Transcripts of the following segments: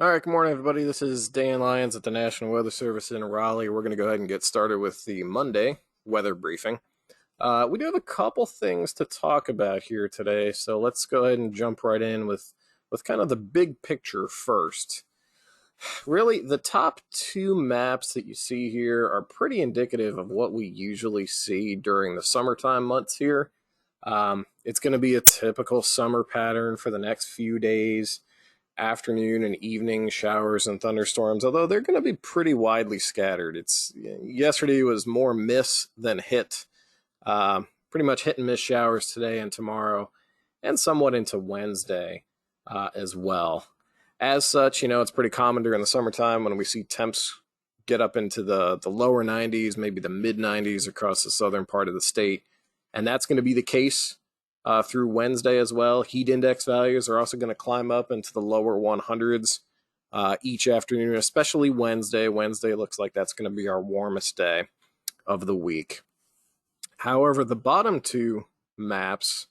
All right, good morning, everybody. This is Dan Lyons at the National Weather Service in Raleigh. We're going to go ahead and get started with the Monday weather briefing. We do have a couple things to talk about here today, so let's go ahead and jump right in with kind of the big picture first. Really, the top two maps that you see here are pretty indicative of what we usually see during the summertime months here. It's going to be a typical summer pattern for the next few days. Afternoon and evening showers and thunderstorms, although they're going to be pretty widely scattered. Yesterday was more miss than hit. Pretty much hit and miss showers today and tomorrow, and somewhat into Wednesday as well. As such, it's pretty common during the summertime when we see temps get up into the lower 90s, maybe the mid 90s across the southern part of the state. And that's going to be the case through Wednesday as well. Heat index values are also going to climb up into the lower 100s each afternoon, especially Wednesday. Wednesday looks like that's going to be our warmest day of the week. However, the bottom two maps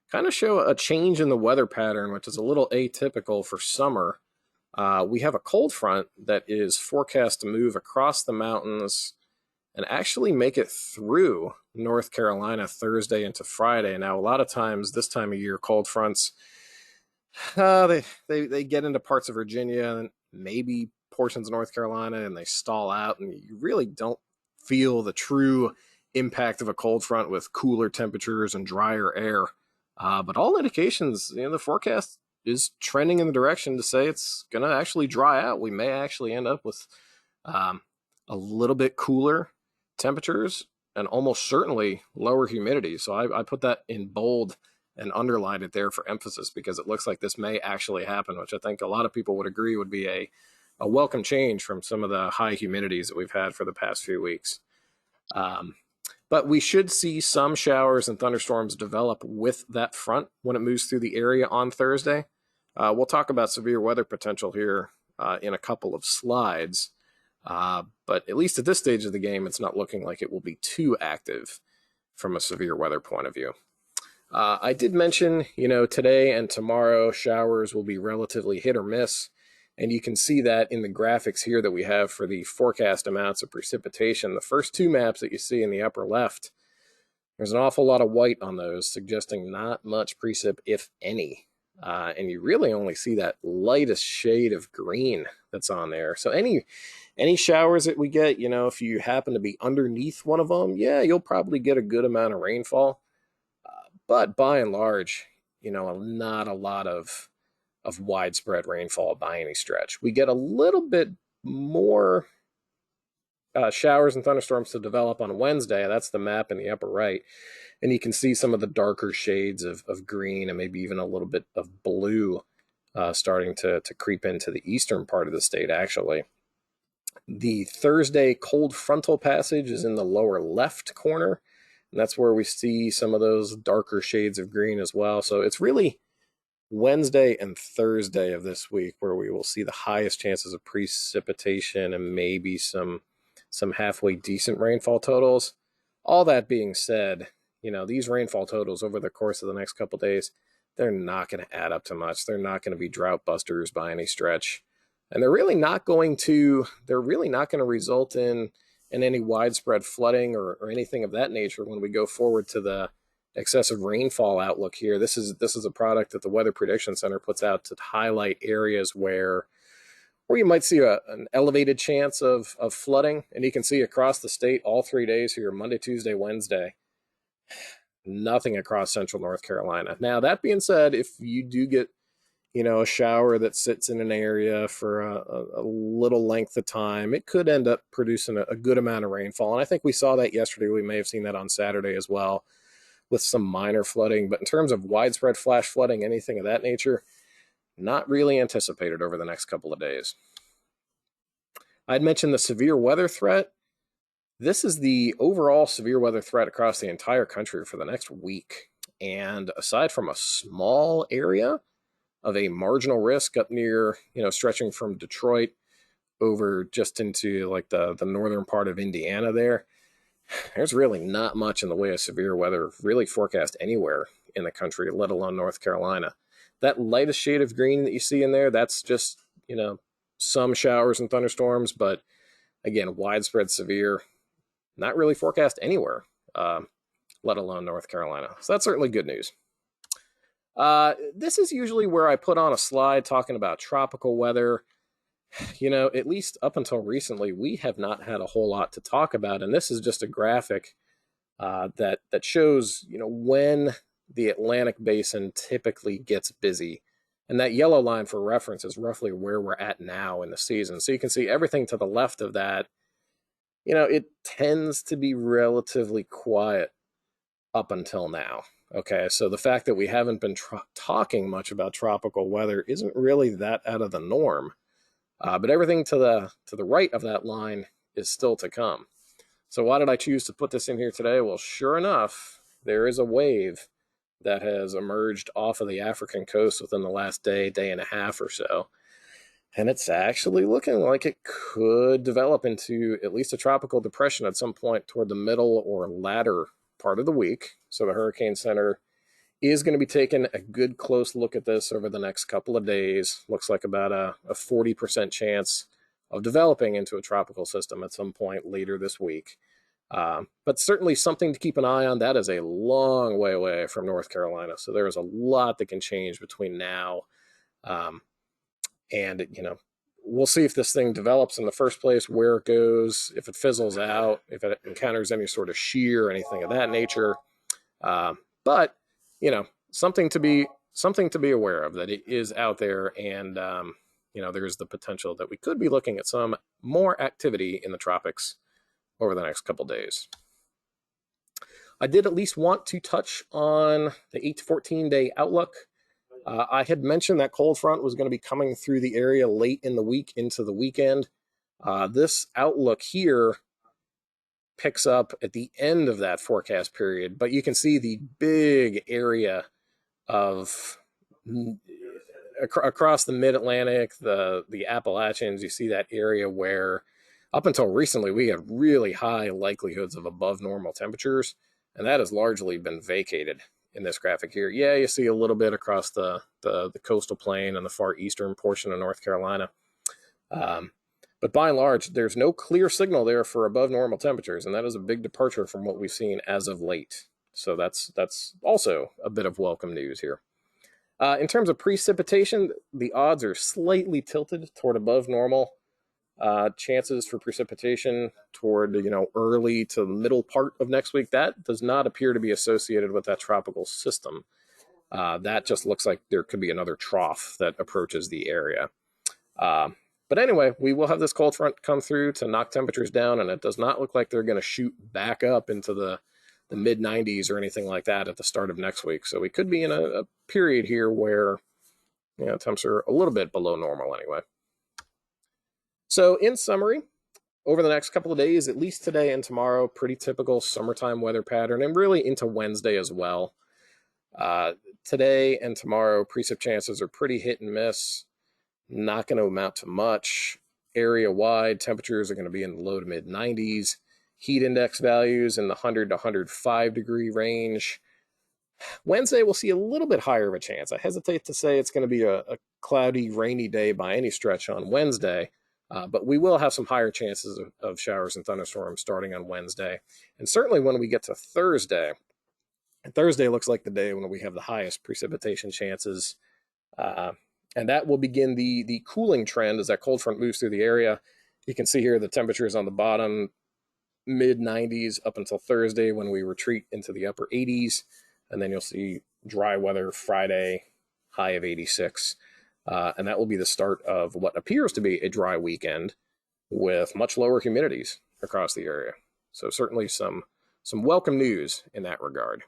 kind of show a change in the weather pattern, which is a little atypical for summer. We have a cold front that is forecast to move across the mountains and actually make it through North Carolina Thursday into Friday. Now, a lot of times this time of year, cold fronts, they get into parts of Virginia and maybe portions of North Carolina, and they stall out, and you really don't feel the true impact of a cold front with cooler temperatures and drier air. But all indications, the forecast is trending in the direction to say it's going to actually dry out. We may actually end up with a little bit cooler temperatures and almost certainly lower humidity. So I put that in bold and underlined it there for emphasis because it looks like this may actually happen, which I think a lot of people would agree would be a welcome change from some of the high humidities that we've had for the past few weeks. But we should see some showers and thunderstorms develop with that front when it moves through the area on Thursday. We'll talk about severe weather potential here in a couple of slides. But at least at this stage of the game, it's not looking like it will be too active from a severe weather point of view. I did mention, today and tomorrow showers will be relatively hit or miss. And you can see that in the graphics here that we have for the forecast amounts of precipitation. The first two maps that you see in the upper left, there's an awful lot of white on those, suggesting not much precip, if any. And you really only see that lightest shade of green that's on there. So any showers that we get, if you happen to be underneath one of them, yeah, you'll probably get a good amount of rainfall. But by and large, not a lot of widespread rainfall by any stretch. We get a little bit more showers and thunderstorms to develop on Wednesday. That's the map in the upper right. And you can see some of the darker shades of green and maybe even a little bit of blue starting to creep into the eastern part of the state, actually. The Thursday cold frontal passage is in the lower left corner, and that's where we see some of those darker shades of green as well. So it's really Wednesday and Thursday of this week where we will see the highest chances of precipitation and maybe some halfway decent rainfall totals. All that being said, these rainfall totals over the course of the next couple days, they're not going to add up to much. They're not going to be drought busters by any stretch. And they're really not going to result in any widespread flooding or anything of that nature when we go forward to the excessive rainfall outlook here. This is a product that the Weather Prediction Center puts out to highlight areas where you might see an elevated chance of flooding. And you can see across the state all 3 days here, Monday, Tuesday, Wednesday, nothing across central North Carolina. Now, that being said, if you do get a shower that sits in an area for a little length of time, it could end up producing a good amount of rainfall. And I think we saw that yesterday. We may have seen that on Saturday as well, with some minor flooding. But in terms of widespread flash flooding, anything of that nature, not really anticipated over the next couple of days. I'd mentioned the severe weather threat. This is the overall severe weather threat across the entire country for the next week. And aside from a small area of a marginal risk up near, stretching from Detroit over just into like the northern part of Indiana there's really not much in the way of severe weather really forecast anywhere in the country, let alone North Carolina. That lightest shade of green that you see in there, that's just some showers and thunderstorms, but again, widespread severe, not really forecast anywhere, let alone North Carolina. So that's certainly good news. This is usually where I put on a slide talking about tropical weather. At least up until recently, we have not had a whole lot to talk about, and this is just a graphic that shows when the Atlantic Basin typically gets busy. And that yellow line for reference is roughly where we're at now in the season. So you can see everything to the left of that, it tends to be relatively quiet up until now. Okay, so the fact that we haven't been talking much about tropical weather isn't really that out of the norm. But everything to the right of that line is still to come. So why did I choose to put this in here today? Well, sure enough, there is a wave that has emerged off of the African coast within the last day and a half or so. And it's actually looking like it could develop into at least a tropical depression at some point toward the middle or latter part of the week. So the Hurricane Center is going to be taking a good close look at this over the next couple of days. Looks like about a 40% chance of developing into a tropical system at some point later this week. But certainly something to keep an eye on. That is a long way away from North Carolina. So there is a lot that can change between now and, we'll see if this thing develops in the first place, where it goes, if it fizzles out, if it encounters any sort of shear or anything of that nature. But, something to be aware of, that it is out there, and, there's the potential that we could be looking at some more activity in the tropics over the next couple days. I did at least want to touch on the 8 to 14 day outlook. I had mentioned that cold front was going to be coming through the area late in the week into the weekend. This outlook here picks up at the end of that forecast period, but you can see the big area of across the mid-Atlantic, the Appalachians. You see that area where up until recently we had really high likelihoods of above normal temperatures, and that has largely been vacated in this graphic here. Yeah, you see a little bit across the coastal plain and the far eastern portion of North Carolina. But by and large, there's no clear signal there for above normal temperatures, and that is a big departure from what we've seen as of late. So that's also a bit of welcome news here. In terms of precipitation, the odds are slightly tilted toward above normal chances for precipitation toward early to middle part of next week. That does not appear to be associated with that tropical system. That just looks like there could be another trough that approaches the area. But anyway, we will have this cold front come through to knock temperatures down, and it does not look like they're going to shoot back up into the mid 90s or anything like that at the start of next week. So we could be in a period here where temps are a little bit below normal anyway. So in summary, over the next couple of days, at least today and tomorrow, pretty typical summertime weather pattern, and really into Wednesday as well. Today and tomorrow, precip chances are pretty hit and miss, not going to amount to much. Area-wide, temperatures are going to be in the low to mid 90s. Heat index values in the 100 to 105 degree range. Wednesday, we'll see a little bit higher of a chance. I hesitate to say it's going to be a cloudy, rainy day by any stretch on Wednesday. But we will have some higher chances of showers and thunderstorms starting on Wednesday. And certainly when we get to Thursday, and Thursday looks like the day when we have the highest precipitation chances. And that will begin the cooling trend as that cold front moves through the area. You can see here the temperatures on the bottom, mid 90s up until Thursday when we retreat into the upper 80s. And then you'll see dry weather Friday, high of 86. And that will be the start of what appears to be a dry weekend with much lower humidities across the area. So certainly some welcome news in that regard.